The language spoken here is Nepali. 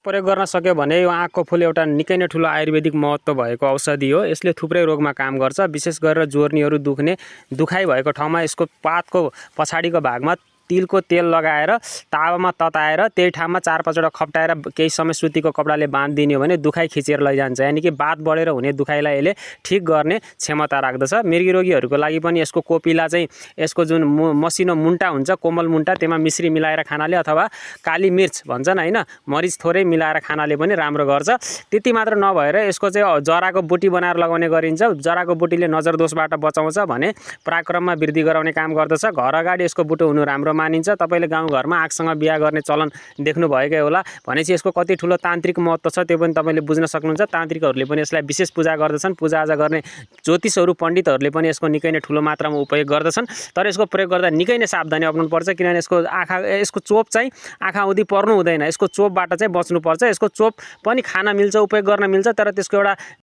प्रयोग गर्न सक्यो भने यो आँकको फूल एउटा निकै नै ठुलो आयुर्वेदिक महत्त्व भएको औषधि हो। यसले थुप्रै रोगमा काम गर्छ। विशेष गरेर जोर्नीहरू दुखाइ भएको ठाउँमा यसको पातको पछाडिको भागमा तिलको तेल लगाएर तावामा तताएर त्यही ठाउँमा 4-5 वटा खप्टाएर केही समय सुतीको कपडाले बाँधिदिने हो भने दुखाइ खिचेर लैजान्छ। यानि कि बात बढेर हुने दुखाइलाई यसले ठिक गर्ने क्षमता राख्दछ। मृगी रोगीहरूको लागि पनि यसको कोपिला चाहिँ यसको जुन मसिनो मुन्टा हुन्छ, कोमल मुन्टा, त्यसमा मिश्री मिलाएर खानाले अथवा काली मिर्च भन्छन् हैन, मरिच थोरै मिलाएर खानाले पनि राम्रो गर्छ। त्यति मात्र नभएर यसको चाहिँ जराको बुटी बनाएर लगाउने गरिन्छ। जराको बुटीले नजर दोषबाट बचाउँछ भने पराक्रममा वृद्धि गराउने काम गर्दछ। घर अगाडि यसको बुटो हुनु राम्रो मानिन्छ। तपाईले गाउँघरमा आँकसँग बिहा गर्ने चलन देख्नु भएकै होला। भनेपछि यसको कति ठुलो तान्त्रिक महत्त्व छ त्यो पनि तपाईले बुझ्न सक्नुहुन्छ। तान्त्रिकहरूले पनि यसलाई विशेष पूजा गर्दछन्। पूजाआजा गर्ने ज्योतिषहरू पण्डितहरूले पनि यसको निकै नै ठुलो मात्रामा उपयोग गर्दछन्। तर यसको प्रयोग गर्दा निकै नै सावधानी अपनाउनुपर्छ, किनभने यसको चोप चाहिँ आँखा उदी पर्नु हुँदैन। यसको चोपबाट चाहिँ बच्नुपर्छ। यसको चोप पनि खान मिल्छ, उपयोग गर्न मिल्छ, तर त्यसको एउटा